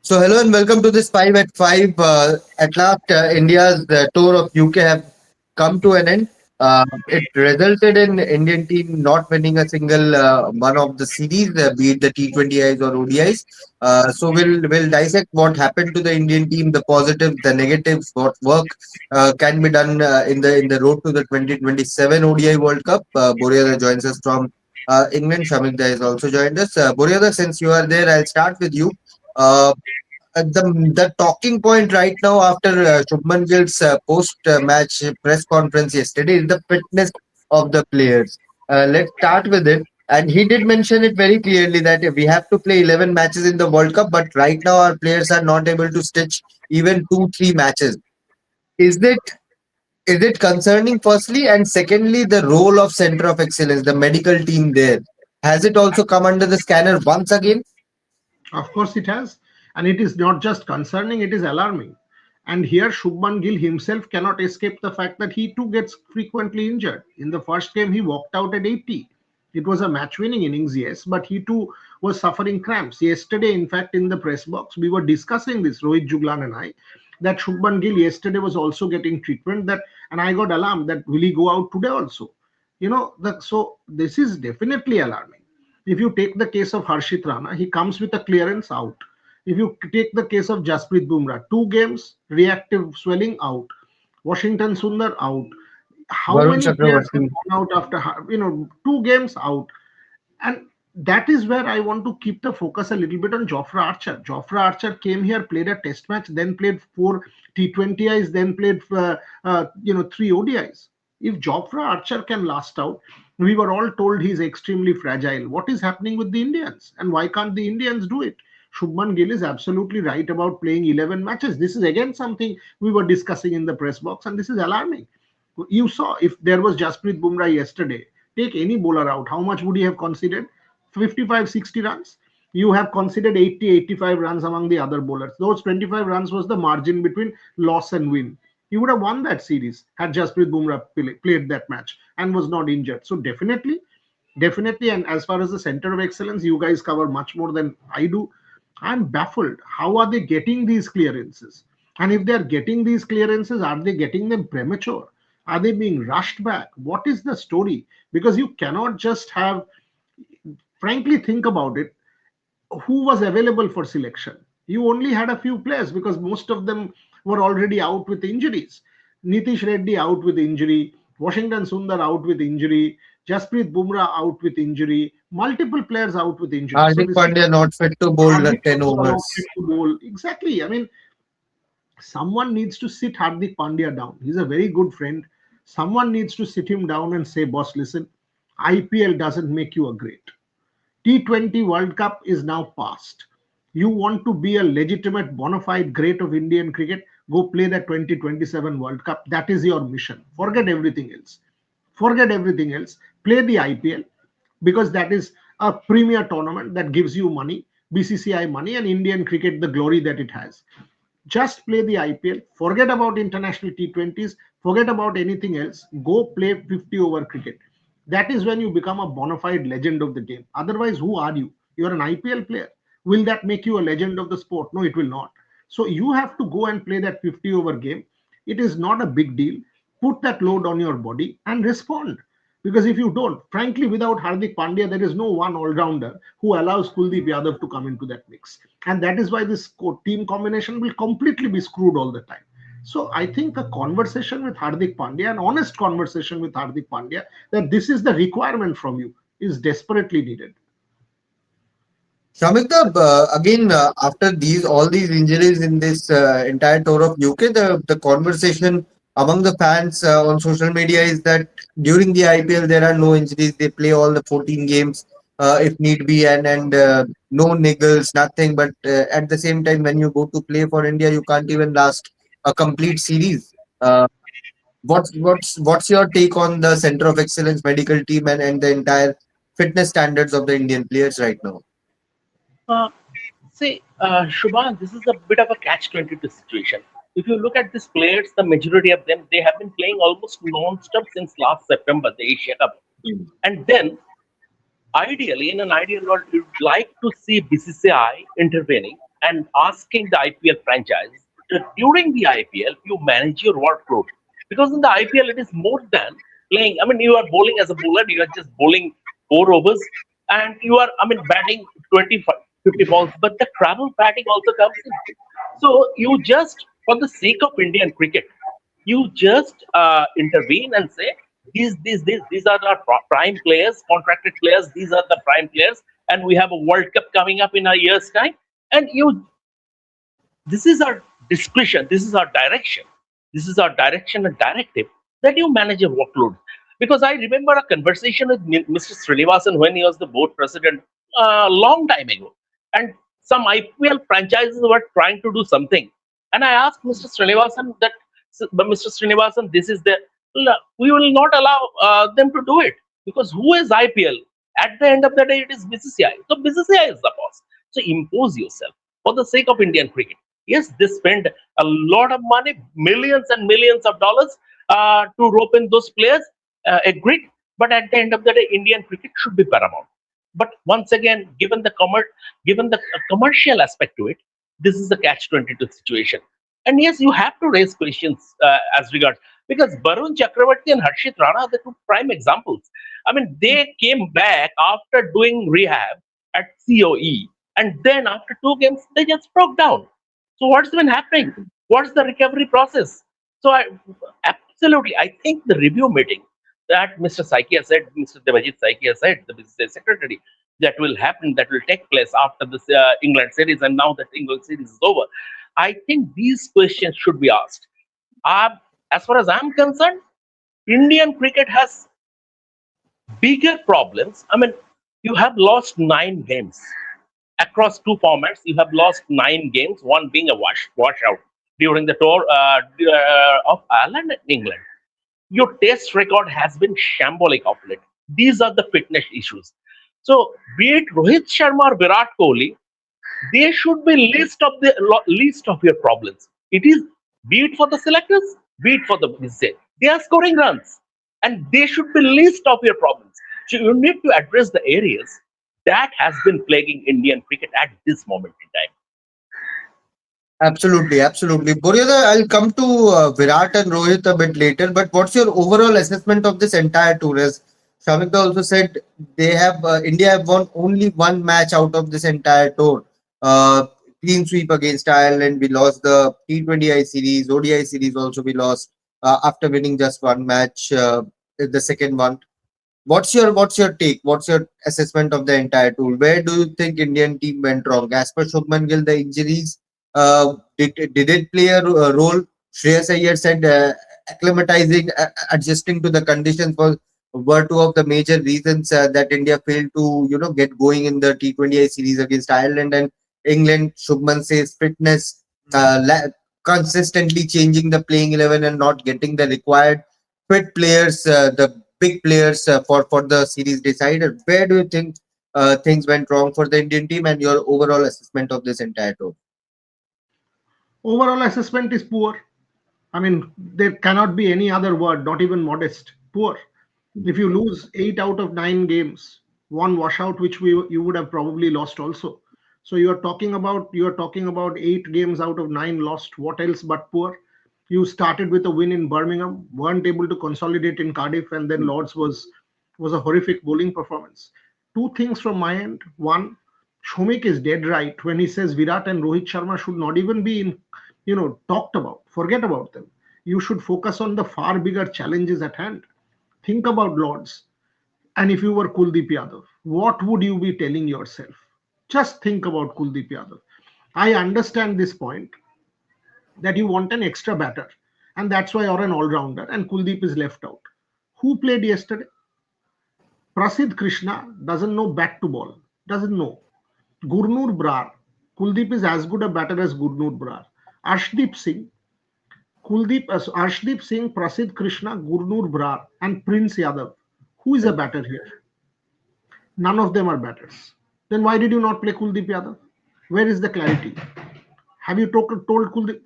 So hello and welcome to this 5 at 5. At last, India's tour of UK have come to an end. It resulted in Indian team not winning a single one of the series, be it the T20Is or ODIs. So we'll dissect what happened to the Indian team, the positives, the negatives, what work can be done in the road to the 2027 ODI World Cup. Boryada joins us from England. Shamikda has also joined us. Boryada, since you are there, I'll start with you. Uh, the talking point right now after Shubman Gill's post-match press conference yesterday is the fitness of the players. Let's start with it. And he did mention it very clearly that we have to play 11 matches in the World Cup, but right now our players are not able to stitch even 2, 3 matches. Is it concerning? Firstly, and secondly, the role of center of excellence, the medical team there, has it also come under the scanner once again? Of course, it has. And it is not just concerning, it is alarming. And here, Shubman Gill himself cannot escape the fact that he too gets frequently injured. In the first game, he walked out at 80. It was a match winning innings, yes, but he too was suffering cramps. Yesterday, in fact, in the press box, we were discussing this, Rohit Juglan and I, that Shubman Gill yesterday was also getting treatment. And I got alarmed that will he go out today also? So this is definitely alarming. If you take the case of Harshit Rana, he comes with a clearance out. If you take the case of Jasprit Bumrah, 2 games, reactive swelling out. Washington Sundar out. How Varun many players have Chakravarti. gone out after 2 games out? And that is where I want to keep the focus a little bit on Jofra Archer. Jofra Archer came here, played a test match, then played 4 T20Is, then played 3 ODIs. If Jofra Archer can last out, we were all told he's extremely fragile. What is happening with the Indians? And why can't the Indians do it? Shubman Gill is absolutely right about playing 11 matches. This is again something we were discussing in the press box, and this is alarming. You saw if there was Jasprit Bumrah yesterday, take any bowler out, how much would he have conceded? 55, 60 runs. You have conceded 80, 85 runs among the other bowlers. Those 25 runs was the margin between loss and win. You would have won that series had Jasprit Bumrah played that match and was not injured. So definitely, and as far as the center of excellence, you guys cover much more than I do. I'm baffled. How are they getting these clearances? And if they're getting these clearances, are they getting them premature? Are they being rushed back? What is the story? Because you cannot just have, frankly, think about it. Who was available for selection? You only had a few players because most of them were already out with injuries. Nitish Reddy out with injury, Washington Sundar out with injury, Jasprit Bumrah out with injury, multiple players out with injury. So Hardik this is Pandya not fit to bowl Hardik 10 Pandya not fit overs. to bowl. Exactly. I mean, someone needs to sit Hardik Pandya down. He's a very good friend. Someone needs to sit him down and say, boss, listen, IPL doesn't make you a great. T20 World Cup is now past. You want to be a legitimate bona fide great of Indian cricket, go play the 2027 World Cup. That is your mission. Forget everything else. Forget everything else. Play the IPL because that is a premier tournament that gives you money, BCCI money, and Indian cricket the glory that it has. Just play the IPL. Forget about international T20s. Forget about anything else. Go play 50 over cricket. That is when you become a bona fide legend of the game. Otherwise, who are you? You're an IPL player. Will that make you a legend of the sport? No, it will not. So you have to go and play that 50 over game. It is not a big deal. Put that load on your body and respond. Because if you don't, frankly, without Hardik Pandya, there is no one all-rounder who allows Kuldeep Yadav to come into that mix. And that is why this team combination will completely be screwed all the time. So I think a conversation with Hardik Pandya, an honest conversation with Hardik Pandya, that this is the requirement from you, is desperately needed. Shamikta, again, after all these injuries in this entire tour of UK, the conversation among the fans on social media is that during the IPL there are no injuries. They play all the 14 games if need be, and no niggles, nothing. But at the same time, when you go to play for India, you can't even last a complete series. Uh, what's your take on the center of excellence medical team and the entire fitness standards of the Indian players right now? Uh, Shubhan, this is a bit of a catch-22 situation. If you look at these players, the majority of them, they have been playing almost non-stop since last September, the Asia Cup. And then, ideally, in an ideal world, you'd like to see BCCI intervening and asking the IPL franchise that during the IPL you manage your workload, because in the IPL it is more than playing. I mean, you are bowling as a bowler, you are just bowling 4 overs, and you are, I mean, batting 20, 50 balls, but the travel batting also comes in. So you just, for the sake of Indian cricket, you just intervene and say these are our prime players, contracted players. These are the prime players, and we have a World Cup coming up in a year's time. And you, this is our discretion. This is our direction. This is our direction and directive that you manage your workload. Because I remember a conversation with Mr. Srinivasan when he was the board president a long time ago, and some IPL franchises were trying to do something, and I asked Mr. Srinivasan that, but Mr. Srinivasan, this is the, we will not allow them to do it, because who is IPL? At the end of the day, it is BCCI. So BCCI is the boss. So impose yourself for the sake of Indian cricket. Yes, they spend a lot of money, millions and millions of dollars to rope in those players. Agreed. But at the end of the day, Indian cricket should be paramount. But once again, given the commercial aspect to it, this is the catch-22 situation. And yes, you have to raise questions as regards, because Barun Chakravarti and Harshit Rana are the two prime examples. I mean, they came back after doing rehab at COE, and then after 2 games, they just broke down. So what's been happening? What's the recovery process? So absolutely, I think the review meeting that Mr. Saiki has said, Mr. Devajit Saiki has said, the business secretary, that will happen, that will take place after this England series, and now that England series is over. I think these questions should be asked. Uh, as far as I'm concerned, Indian cricket has bigger problems. I mean, you have lost 9 games across 2 formats. You have lost 9 games, one being a washout during the tour of Ireland and England. Your test record has been shambolic of late. These are the fitness issues. So, be it Rohit Sharma or Virat Kohli, they should be least of your problems. It is, be it for the selectors, be it for the BCCI. They are scoring runs, and they should be least of your problems. So you need to address the areas that has been plaguing Indian cricket at this moment in time. Absolutely, absolutely. Boryada, I'll come to Virat and Rohit a bit later, but what's your overall assessment of this entire tour? As Shamika also said, they have India have won only one match out of this entire tour. Uh, Clean sweep against Ireland. We lost the T20I series, ODI series also we lost after winning just one match, the second one. What's your take? What's your assessment of the entire tour? Where do you think Indian team went wrong? As per Shubman Gill, the injuries did it play a role? Shreyas Iyer said acclimatizing, adjusting to the conditions were two of the major reasons that India failed to get going in the T20I series against Ireland and England. Shubman says fitness, consistently changing the playing 11 and not getting the required fit players, the big players for the series decided. Where do you think things went wrong for the Indian team, and your overall assessment of this entire tour? Overall assessment is poor. I mean, there cannot be any other word, not even modest. Poor. If you lose 8 out of 9 games, one washout, which you would have probably lost also. So you are talking about 8 games out of 9 lost. What else but poor? You started with a win in Birmingham, weren't able to consolidate in Cardiff, and then Lords was a horrific bowling performance. Two things from my end. One, Shomik is dead right when he says Virat and Rohit Sharma should not even be talked about. Forget about them. You should focus on the far bigger challenges at hand. Think about Lords. And if you were Kuldeep Yadav, what would you be telling yourself? Just think about Kuldeep Yadav. I understand this point that you want an extra batter, and that's why you're an all-rounder, and Kuldeep is left out. Who played yesterday? Prasidh Krishna doesn't know bat to ball. Doesn't know. Gurnur Brar. Kuldeep is as good a batter as Gurnur Brar. Arshdeep Singh. Arshdeep Singh, Prasidh Krishna, Gurnur Brar, and Prince Yadav. Who is a batter here? None of them are batters. Then why did you not play Kuldeep Yadav? Where is the clarity? Have you told Kuldeep?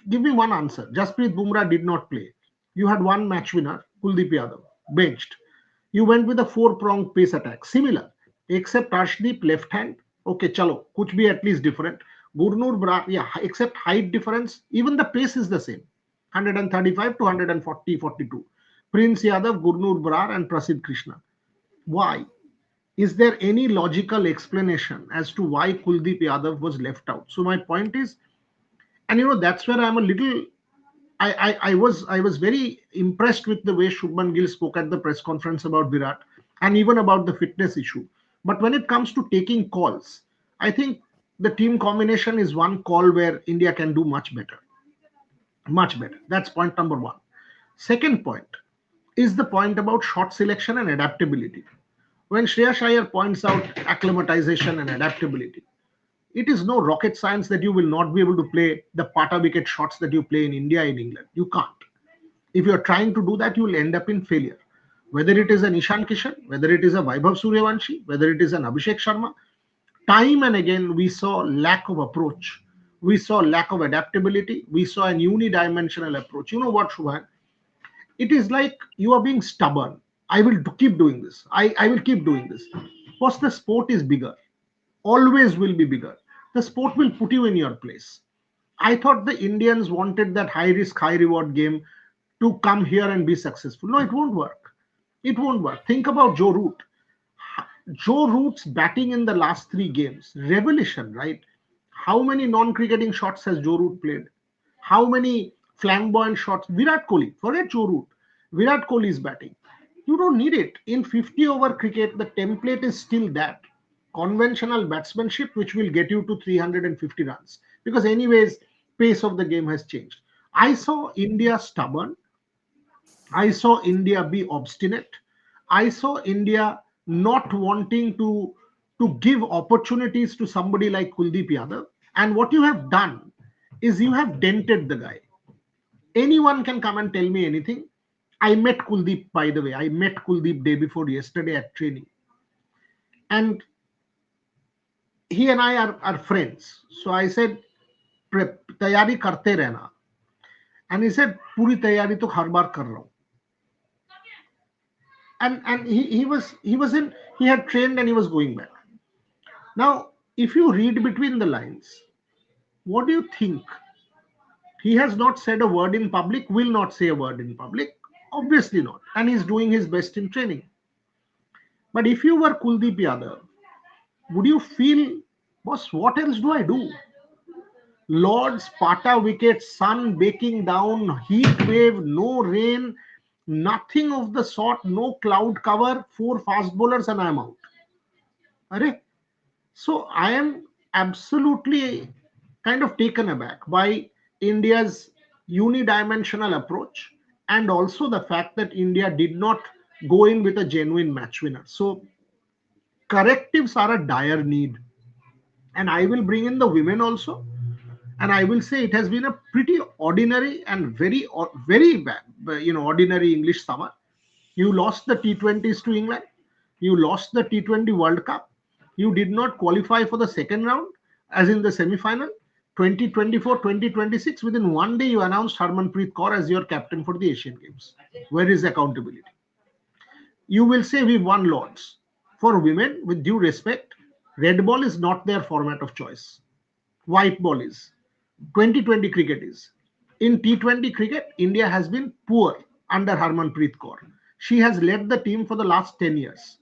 Give me one answer. Jasprit Bumrah did not play. You had one match winner, Kuldeep Yadav, benched. You went with a four-pronged pace attack, similar, except Arshdeep left hand. Okay, chalo, kuch bhi at least different. Gurnur Brar, yeah, except height difference, even the pace is the same, 135 to 140, 42. Prince Yadav, Gurnur Brar, and Prasidh Krishna. Why? Is there any logical explanation as to why Kuldeep Yadav was left out? So my point is, and that's where I'm a little. I was very impressed with the way Shubman Gill spoke at the press conference about Virat and even about the fitness issue. But when it comes to taking calls, I think the team combination is one call where India can do much better. Much better. That's point number one. Second point is the point about shot selection and adaptability. When Shreyas Iyer points out acclimatization and adaptability, it is no rocket science that you will not be able to play the pata wicket shots that you play in India, in England. You can't. If you're trying to do that, you will end up in failure. Whether it is an Ishan Kishan, whether it is a Vaibhav Suryavanshi, whether it is an Abhishek Sharma, time and again we saw lack of approach. We saw lack of adaptability. We saw an unidimensional approach. You know what, Shubhan? It is like you are being stubborn. I will keep doing this. I will keep doing this. Because the sport is bigger, always will be bigger. The sport will put you in your place. I thought the Indians wanted that high risk, high reward game to come here and be successful. No, it won't work. It won't work. Think about Joe Root. Joe Root's batting in the last three games, revelation, right? How many non-cricketing shots has Joe Root played? How many flamboyant shots? Virat Kohli, forget Joe Root. Virat Kohli is batting. You don't need it. In 50 over cricket, the template is still that conventional batsmanship, which will get you to 350 runs. Because, anyways, pace of the game has changed. I saw India stubborn. I saw India be obstinate. I saw India not wanting to give opportunities to somebody like Kuldeep Yadav. And what you have done is you have dented the guy. Anyone can come and tell me anything. I met Kuldeep, by the way. I met Kuldeep day before yesterday at training. And he and I are friends. So I said, तैयारी करते रहना. And he said, पूरी तैयारी तो हर बार कर रहा हूँ. And he had trained and he was going back. Now, if you read between the lines, what do you think? He has not said a word in public, will not say a word in public, obviously not, and he's doing his best in training. But if you were Kuldeep Yadav, would you feel, boss, what else do I do? Lords, pata wicket, sun baking down, heat wave, no rain, nothing of the sort, no cloud cover, 4 fast bowlers, and I'm out. Arre? So I am absolutely kind of taken aback by India's unidimensional approach and also the fact that India did not go in with a genuine match winner. So correctives are a dire need. And I will bring in the women also. And I will say it has been a pretty ordinary and very bad, ordinary English summer. You lost the T20s to England. You lost the T20 World Cup. You did not qualify for the second round, as in the semi-final. 2024, 2026, within one day you announced Harmanpreet Kaur as your captain for the Asian Games. Where is accountability? You will say we won Lords. For women, with due respect, red ball is not their format of choice. White ball is. 2020 cricket is. In T20 cricket, India has been poor under Harmanpreet Kaur. She has led the team for the last 10 years.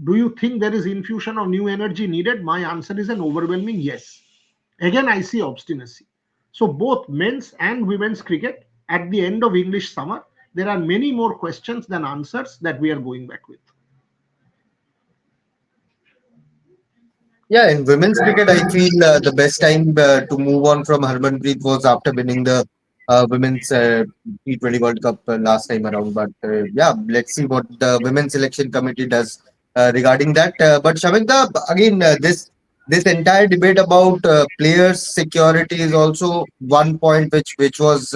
Do you think there is infusion of new energy needed? My answer is an overwhelming yes. Again, I see obstinacy. So both men's and women's cricket, at the end of English summer, there are many more questions than answers that we are going back with. Yeah, in women's cricket, I feel the best time to move on from Harmanpreet was after winning the women's T20 World Cup last time around. But yeah, let's see what the women's selection committee does regarding that. But Shamikta, again, this entire debate about players' security is also one point which was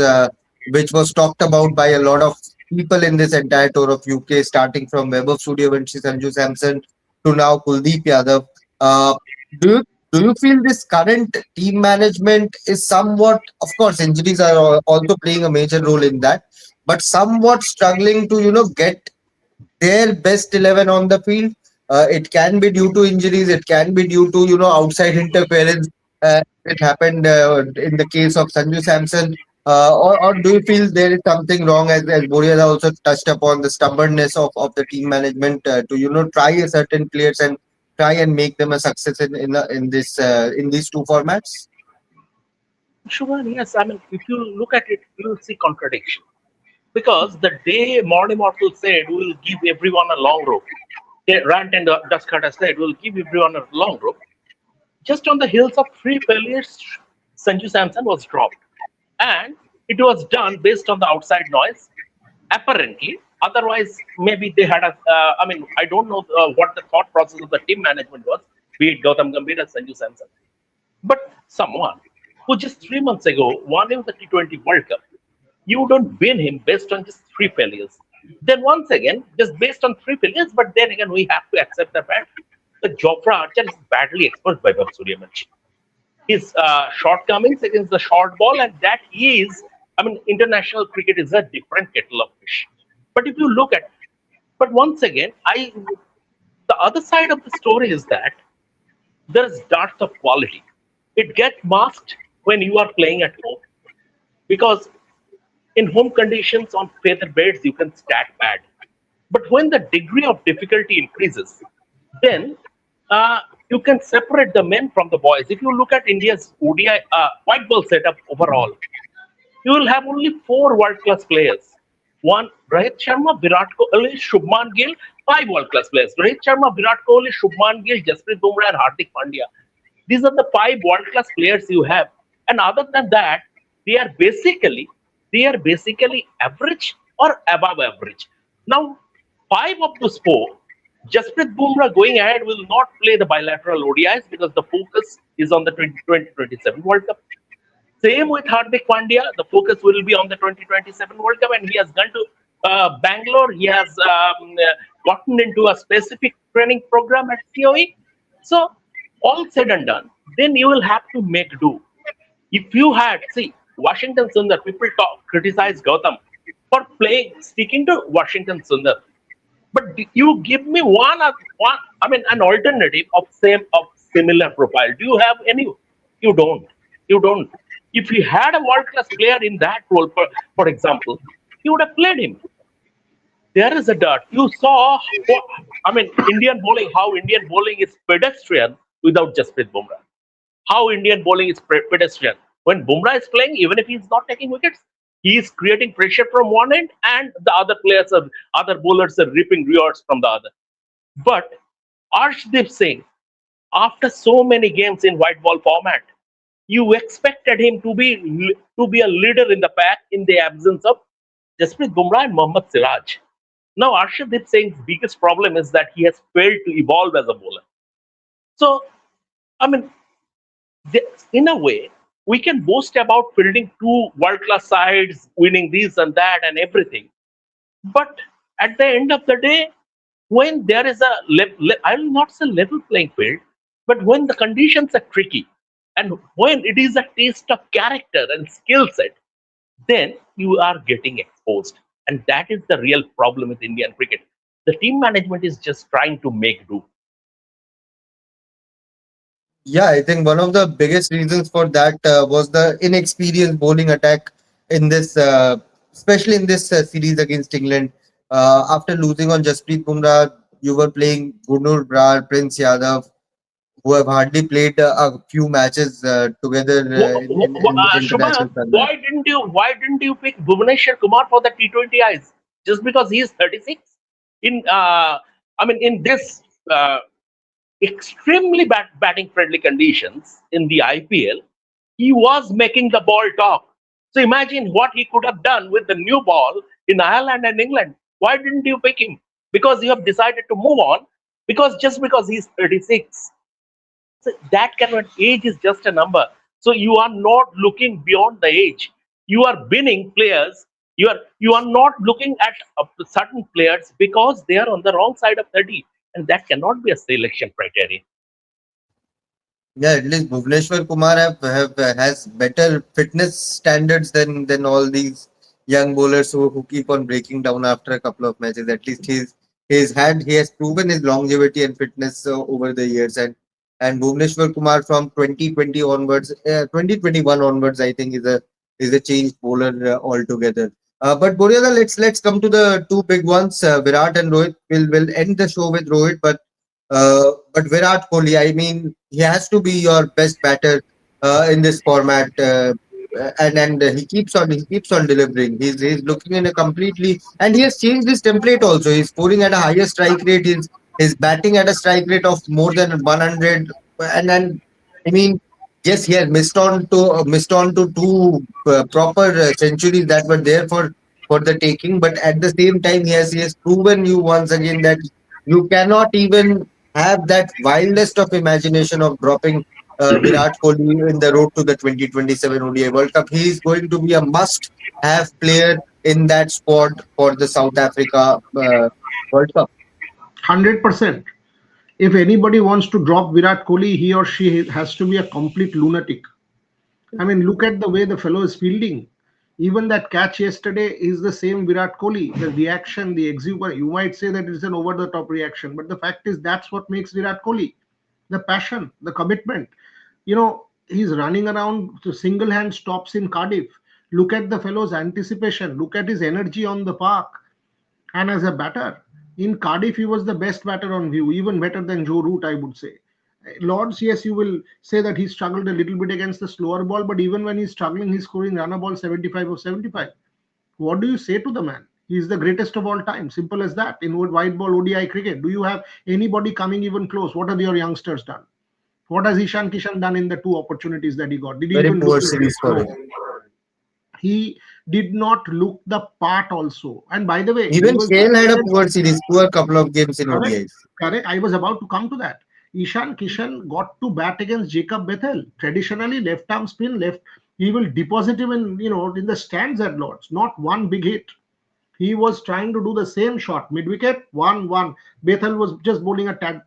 talked about by a lot of people in this entire tour of UK, starting from Vaibhav Suryavanshi, Sanju Samson to now Kuldeep Yadav. Uh, do you do you feel this current team management is somewhat, of course, injuries are also playing a major role in that, but somewhat struggling to get their best 11 on the field? It can be due to injuries. It can be due to outside interference. it happened in the case of Sanju Samson? Or do you feel there is something wrong, as Boria also touched upon the stubbornness of the team management to try a certain players and try and make them a success in these two formats? Shubman, yes, I mean, if you look at it, you will see contradiction. Because the day Morning Mortal said, we'll give everyone a long rope, Rant and Duskata said, we'll give everyone a long rope, just on the heels of three failures, Sanju Samson was dropped. And it was done based on the outside noise, apparently. Otherwise, maybe they had I mean, I don't know what the thought process of the team management was, be it Gautam Gambhir or Sanju Samson. But someone who just 3 months ago won him the T20 World Cup, you don't win him based on just three failures. Then once again, just based on three failures, but then again, we have to accept the fact that Jofra Archer is badly exposed by Bob Suryavanshi. His shortcomings against the short ball, and that is, I mean, international cricket is a different kettle of fish. But if you look at, but once again, the other side of the story is that there is dearth of quality. It gets masked when you are playing at home because in home conditions on feather beds you can stat pad. But when the degree of difficulty increases, then you can separate the men from the boys. If you look at India's ODI white ball setup overall, you will have only four world-class players. One, Rohit Sharma, Virat Kohli, Shubman Gill, five world-class players. Rohit Sharma, Virat Kohli, Shubman Gill, Jasprit Bumrah, and Hardik Pandya. These are the five world-class players you have. And other than that, they are basically average or above average. Now, five of those four, Jasprit Bumrah going ahead will not play the bilateral ODIs because the focus is on the 2027 World Cup. Same with Hardik Pandya, the focus will be on the 2027 World Cup, and he has gone to Bangalore. He has gotten into a specific training program at COE. So, all said and done, then you will have to make do. If you had, see, Washington Sundar, people criticize Gautam for sticking to Washington Sundar. But you give me an alternative of similar profile. Do you have any? You don't. You don't. If you had a world-class player in that role, for example, you would have played him. There is a dart. You saw, Indian bowling, how Indian bowling is pedestrian without Jasprit Bumrah. How Indian bowling is pedestrian. When Bumrah is playing, even if he's not taking wickets, he is creating pressure from one end, and the other bowlers are reaping rewards from the other. But Arshdeep Singh, after so many games in white ball format, you expected him to be a leader in the pack in the absence of Jasprit Bumrah and Mohammad Siraj. Now, Arshdeep Singh's biggest problem is that he has failed to evolve as a bowler. So, I mean, in a way, we can boast about fielding two world-class sides, winning this and that and everything. But at the end of the day, when there is I will not say level playing field, but when the conditions are tricky and when it is a test of character and skill set, then you are getting exposed. And that is the real problem with Indian cricket. The team management is just trying to make do. Yeah, I think one of the biggest reasons for that was the inexperienced bowling attack in this, especially in this series against England. After losing on Jasprit Bumrah, you were playing Gurnur Brar, Prince Yadav, who have hardly played a few matches together in the international Shubman, format. why didn't you pick Bhuvneshwar Kumar for the T20Is? Just because he is 36? In in this extremely batting friendly conditions in the IPL, he was making the ball talk. So imagine what he could have done with the new ball in Ireland and England. Why didn't you pick him? Because you have decided to move on. Because he's 36. So that kind of age is just a number. So you are not looking beyond the age. You are winning players. You are not looking at certain players because they are on the wrong side of 30, and that cannot be a selection criteria. Yeah, at least Bhuvneshwar Kumar has better fitness standards than all these young bowlers who keep on breaking down after a couple of matches. At least he has proven his longevity and fitness over the years. And and Bhuvneshwar Kumar from 2020 onwards, 2021 onwards, I think is a changed bowler altogether. But Boryada, let's come to the two big ones. Virat and Rohit. Will end the show with Rohit, but Virat Kohli, I mean, he has to be your best batter in this format, and he keeps on delivering. He's looking in a completely, and he has changed his template also. He's scoring at a higher strike rate. He's batting at a strike rate of more than 100, and I mean, yes, he has missed on to two proper centuries that were there for the taking. But at the same time, he has proven you once again that you cannot even have that wildest of imagination of dropping Virat Kohli in the road to the 2027 ODI World Cup. He is going to be a must-have player in that squad for the South Africa World Cup. 100%. If anybody wants to drop Virat Kohli, he or she has to be a complete lunatic. I mean, look at the way the fellow is fielding. Even that catch yesterday is the same Virat Kohli. The reaction, the exuberance. You might say that it's an over-the-top reaction, but the fact is that's what makes Virat Kohli. The passion, the commitment. He's running around to single hand stops in Cardiff. Look at the fellow's anticipation. Look at his energy on the park. And as a batter, in Cardiff, he was the best batter on view, even better than Joe Root, I would say. Lords, yes, you will say that he struggled a little bit against the slower ball, but even when he's struggling, he's scoring run a ball 75 or 75. What do you say to the man? He's the greatest of all time. Simple as that. In white ball ODI cricket, do you have anybody coming even close? What have your youngsters done? What has Ishan Kishan done in the two opportunities that he got? Did he Very even look poor his series best? for No. him. He did not look the part also. And by the way, he Even was Shale had a batting poor series, poor couple of games in correct. ODIs. Correct. I was about to come to that. Ishan Kishan got to bat against Jacob Bethel. Traditionally, left arm spin, left. He will deposit him in the stands at Lords. Not one big hit. He was trying to do the same shot, mid wicket, 1-1. Bethel was just bowling a tag.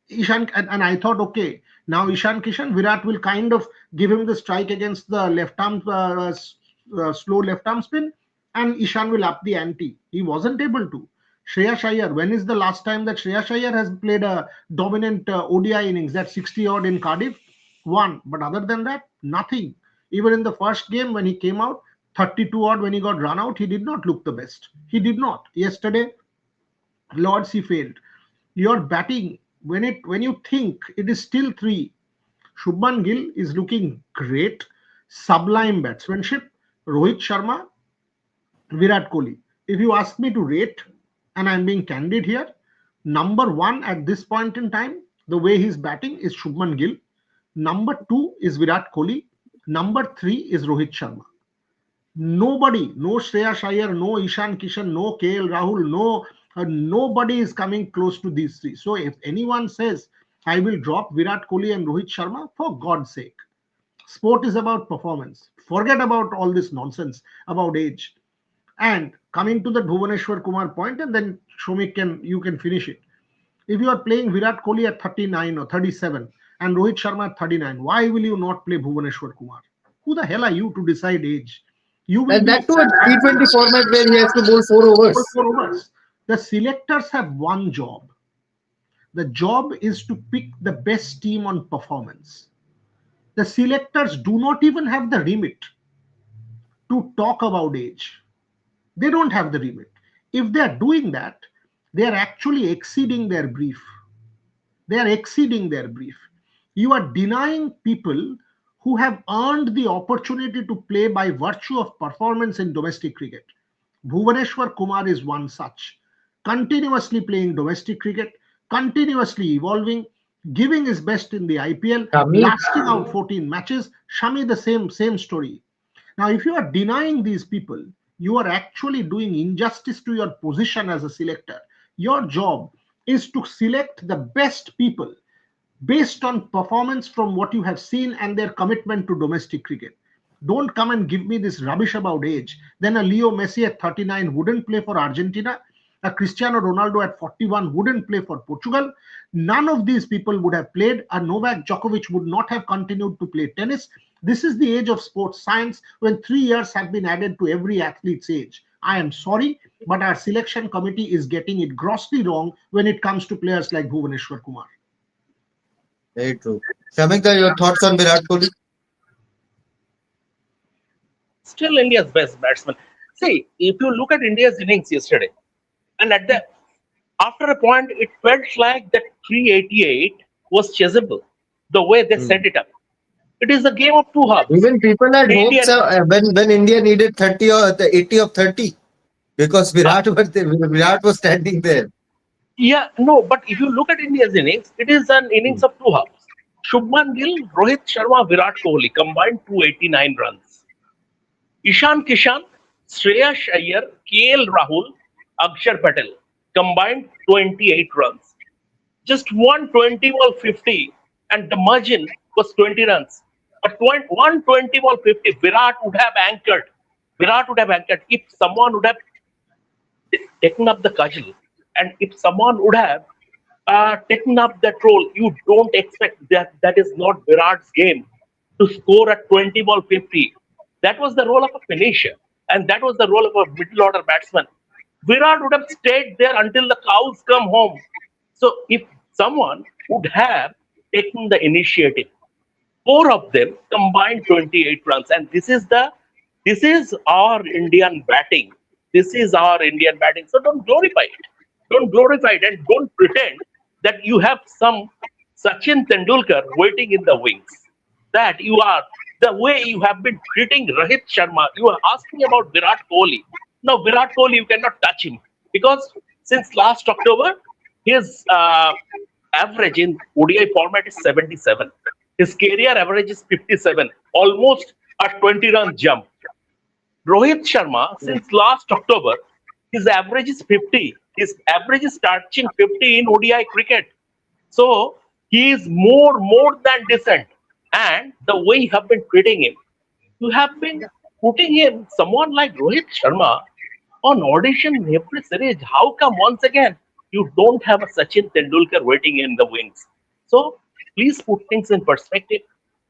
Ishan, and I thought, okay, now Ishan Kishan, Virat will kind of give him the strike against the left arm, slow left arm spin, and Ishan will up the ante. He wasn't able to. Shreyas Iyer, when is the last time that Shreyas Iyer has played a dominant ODI innings? That 60 odd in Cardiff? One. But other than that, nothing. Even in the first game when he came out, 32 odd when he got run out, he did not look the best. He did not. Yesterday, Lords, he failed. Your batting, when you think it is still three, Shubman Gill is looking great, sublime batsmanship. Rohit Sharma, Virat Kohli. If you ask me to rate, and I'm being candid here, number one at this point in time, the way he's batting is Shubman Gill. Number two is Virat Kohli. Number three is Rohit Sharma. Nobody, no Shreyas Iyer, no Ishan Kishan, no KL Rahul, nobody is coming close to these three. So if anyone says, I will drop Virat Kohli and Rohit Sharma, for God's sake. Sport is about performance. Forget about all this nonsense about age. And coming to the Bhuvaneshwar Kumar point, and then Shomik you can finish it. If you are playing Virat Kohli at 39 or 37 and Rohit Sharma at 39, why will you not play Bhuvaneshwar Kumar? Who the hell are you to decide age? You will And be that too a T20 format where he has to bowl 4 overs. 4 overs. The selectors have one job. The job is to pick the best team on performance. The selectors do not even have the remit to talk about age. They don't have the remit. If they are doing that, they are actually exceeding their brief. They are exceeding their brief. You are denying people who have earned the opportunity to play by virtue of performance in domestic cricket. Bhuvaneshwar Kumar is one such. Continuously playing domestic cricket, continuously evolving, giving his best in the IPL, Shami, lasting out 14 matches. Shami, the same story. Now, if you are denying these people, you are actually doing injustice to your position as a selector. Your job is to select the best people based on performance from what you have seen and their commitment to domestic cricket. Don't come and give me this rubbish about age. Then a Leo Messi at 39 wouldn't play for Argentina. A Cristiano Ronaldo at 41 wouldn't play for Portugal. None of these people would have played. A Novak Djokovic would not have continued to play tennis. This is the age of sports science when 3 years have been added to every athlete's age. I am sorry, but our selection committee is getting it grossly wrong when it comes to players like Bhuvaneshwar Kumar. Very true. Shamika, your thoughts on Virat Kohli? Still India's best batsman. See, if you look at India's innings yesterday, and at the after a point, it felt like that 388 was chasable. The way they Hmm. set it up, it is a game of two halves. Even people had hopes Indian, when India needed 30 or the 80 of 30 because uh, Virat was standing there. yeah, no, but if you look at India's innings, it is an Hmm. innings of two halves. Shubman Gill, Rohit Sharma, Virat Kohli combined 289 runs. Ishan Kishan, Shreyas Iyer, KL Rahul, Akshar Patel combined 28 runs. Just 120 ball 50, and the margin was 20 runs. But 120 ball 50, Virat would have anchored. Virat would have anchored if someone would have taken up the cudgel, and if someone would have taken up that role. You don't expect that. That is not Virat's game to score at 20 ball 50. That was the role of a finisher, and that was the role of a middle order batsman. Virat would have stayed there until the cows come home. So if someone would have taken the initiative, four of them combined 28 runs, and this is our Indian batting. This is our Indian batting. So don't glorify it. Don't glorify it, and don't pretend that you have some Sachin Tendulkar waiting in the wings. That you are the way you have been treating Rohit Sharma. You are asking about Virat Kohli. Now Virat Kohli, you cannot touch him because since last October, his average in ODI format is 77. His career average is 57, almost a 20-run jump. Rohit Sharma, since last October, his average is 50. His average is touching 50 in ODI cricket. So he is more than decent. And the way you have been treating him, you have been putting him, someone like Rohit Sharma, on audition in every series. How come once again you don't have a Sachin Tendulkar waiting in the wings? So please put things in perspective.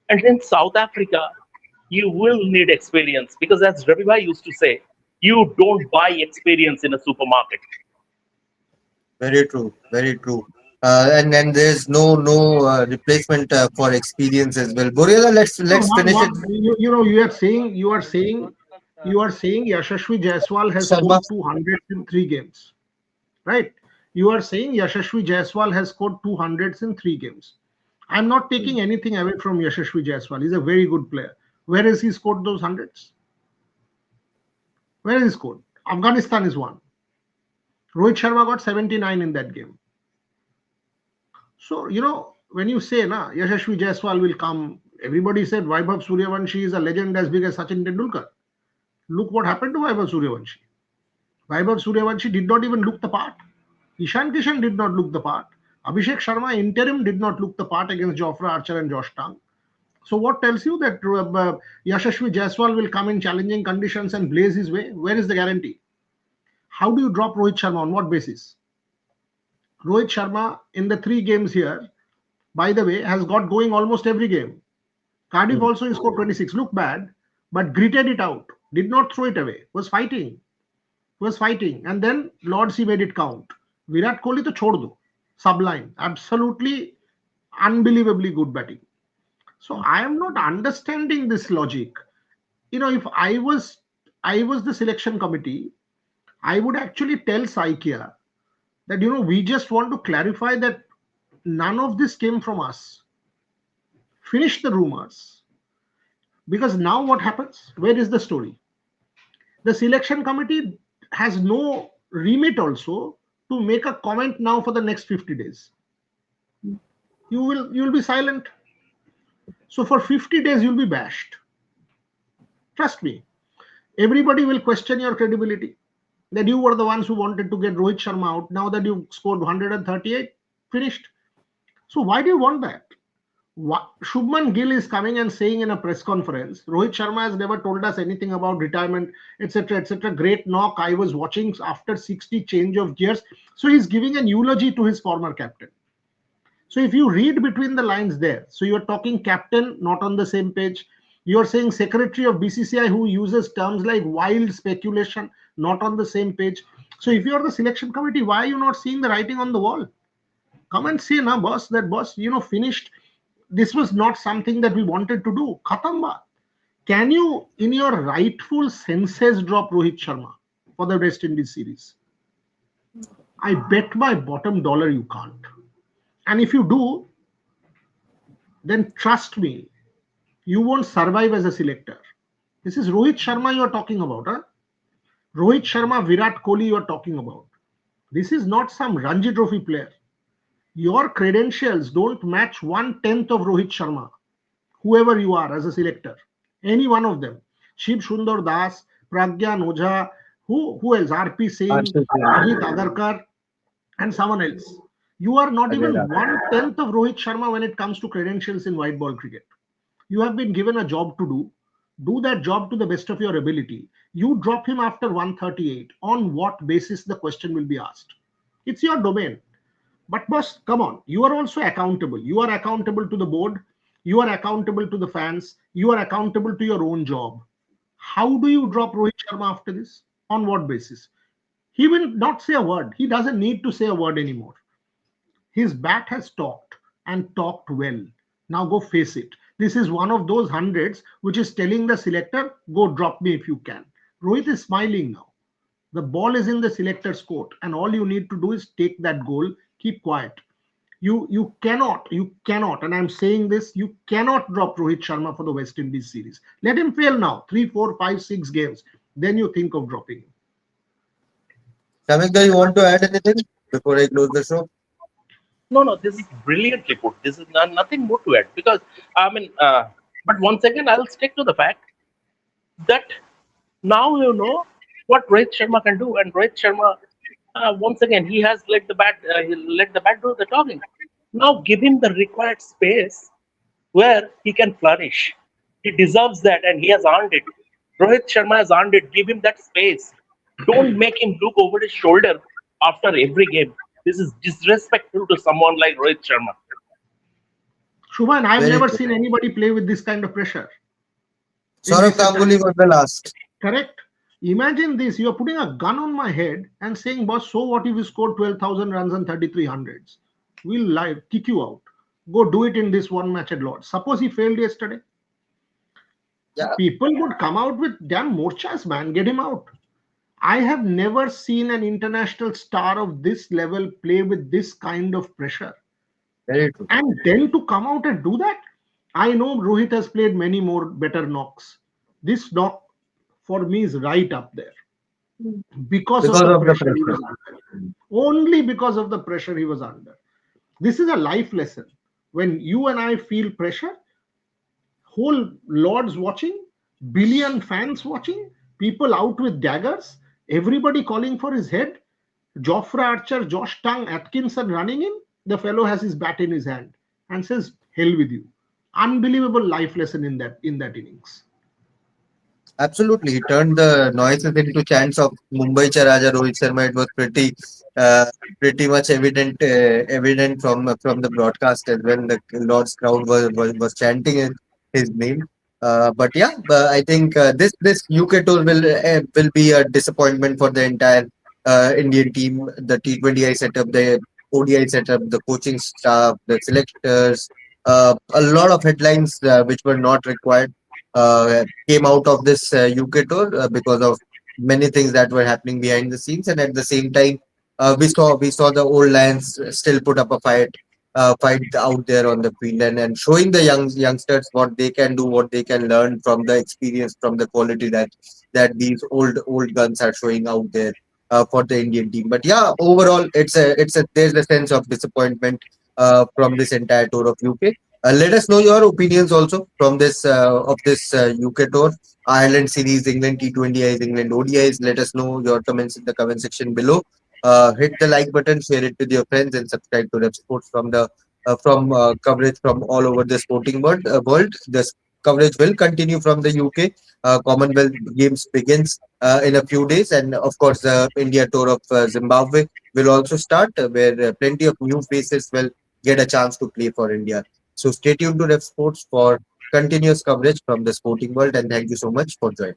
And in South Africa, you will need experience because, as Ravibai used to say, you don't buy experience in a supermarket. Very true. Very true. And there's no replacement for experience as well. Borela, No, let's finish it. you are saying Yashasvi Jaiswal has Sharma. scored 200 in 3 games, right? You are saying Yashasvi Jaiswal has scored 200s in 3 games. I'm not taking anything away from Yashasvi Jaiswal. He's a very good player. Where has he scored those hundreds? Where has he scored? Afghanistan is one. Rohit Sharma got 79 in that game. So, when you say, Yashasvi Jaiswal will come, everybody said Vaibhav Suryavanshi is a legend as big as Sachin Tendulkar. Look what happened to Vaibhav Suryavanshi. Vaibhav Suryavanshi did not even look the part. Ishan Kishan did not look the part. Abhishek Sharma interim did not look the part against Jofra Archer and Josh Tang. So what tells you that Yashasvi Jaiswal will come in challenging conditions and blaze his way? Where is the guarantee? How do you drop Rohit Sharma? On what basis? Rohit Sharma in the 3 games here, by the way, has got going almost every game. Cardiff Hmm. also he scored 26. Looked bad, but gritted it out. Did not throw it away. Was fighting, and then Lords he made it count. Virat Kohli to chhod do. Sublime. Absolutely unbelievably good batting. So I am not understanding this logic. If I was the selection committee, I would actually tell Saikia that we just want to clarify that none of this came from us. Finish the rumors. Because now what happens? Where is the story? The selection committee has no remit also to make a comment now for the next 50 days. You will be silent. So for 50 days you'll be bashed. Trust me. Everybody will question your credibility. That you were the ones who wanted to get Rohit Sharma out. Now that you've scored 138, finished. So why do you want that? Shubman Gill is coming and saying in a press conference, Rohit Sharma has never told us anything about retirement, etc., etc. Great knock. I was watching after 60 change of gears. So he's giving an eulogy to his former captain. So if you read between the lines there, so you're talking captain, not on the same page. You're saying secretary of BCCI who uses terms like wild speculation, not on the same page. So if you're the selection committee, why are you not seeing the writing on the wall? Come and say, na boss, that boss, finished. this was not something that we wanted to do. Khatam baat. Can you, in your rightful senses, drop Rohit Sharma for the West Indies series? I bet my bottom dollar you can't. And if you do, then trust me, you won't survive as a selector. This is Rohit Sharma you are talking about, huh? Rohit Sharma, Virat Kohli you are talking about. This is not some Ranji Trophy player. Your credentials don't match 1/10 of Rohit Sharma, whoever you are as a selector. Any one of them. Shiv Sundar Das, Pragyan Ojha, who else? RP Singh, Ajit Agarkar, and someone else. You are not even 1/10 of Rohit Sharma when it comes to credentials in white ball cricket. You have been given a job to do. Do that job to the best of your ability. You drop him after 138. On what basis, the question will be asked? It's your domain. But boss, come on. You are also accountable. You are accountable to the board. You are accountable to the fans. You are accountable to your own job. How do you drop Rohit Sharma after this? On what basis? He will not say a word. He doesn't need to say a word anymore. His bat has talked and talked well. Now go face it. This is one of those hundreds which is telling the selector, go drop me if you can. Rohit is smiling now. The ball is in the selector's court, and all you need to do is take that goal, keep quiet. You cannot, and I'm saying this, you cannot drop Rohit Sharma for the West Indies series. Let him fail now, 3, 4, 5, 6 games. Then you think of dropping him. Shamikda, you want to add anything before I close the show? No, no, this is brilliantly put. This is nothing more to add because I mean, but once again, I'll stick to the fact that now you know what Rohit Sharma can do, and Rohit Sharma, once again, he has he let the bat do the talking. Now give him the required space where he can flourish. He deserves that, and he has earned it. Rohit Sharma has earned it. Give him that space. Don't make him look over his shoulder after every game. This is disrespectful to someone like Rohit Sharma. Shubman, I've Very never true. seen anybody play with this kind of pressure. In Saurav recent Ganguly times. was the last. Correct. Imagine this. You're putting a gun on my head and saying, boss, so what if you scored 12,000 runs and 33 hundreds? We'll kick you out. Go do it in this one match at Lords. Suppose he failed yesterday. Yeah, People would come out with damn morchas, man. Get him out. I have never seen an international star of this level play with this kind of pressure. very true. And then to come out and do that, I know Rohit has played many more better knocks. This knock for me is right up there because of Because the of the pressure he was pressure. under. Only because of the pressure he was under. This is a life lesson. When you and I feel pressure, whole lords watching, billion fans watching, people out with daggers, everybody calling for his head, Joffre Archer, Josh Tongue, Atkinson running in, the fellow has his bat in his hand and says, hell with you. Unbelievable life lesson in that innings. Absolutely, he turned the noises into chants of Mumbai Charaja Rohit Sharma. It was uh, pretty much evident from the broadcast as well. The Lord's crowd was chanting his name. But yeah, I think this UK tour will be a disappointment for the entire Indian team. The T20I setup, the ODI setup, the coaching staff, the selectors. A lot of headlines which were not required came out of this UK tour because of many things that were happening behind the scenes, and at the same time, we saw the old lions still put up a fight out there on the field, and showing the youngsters what they can do, what they can learn from the experience, from the quality that these old guns are showing out there for the Indian team. But yeah, overall, it's a there's a sense of disappointment from this entire tour of UK. Let us know your opinions also from this UK tour, Ireland series, England T20Is, England ODIs. Let us know your comments in the comment section below. Hit the like button, share it with your friends, and subscribe to Revsportz from coverage from all over the sporting world. This coverage will continue from the UK. Commonwealth Games begins in a few days, and of course, the India tour of Zimbabwe will also start, where plenty of new faces will get a chance to play for India. So stay tuned to Rev Sports for continuous coverage from the sporting world, and thank you so much for joining.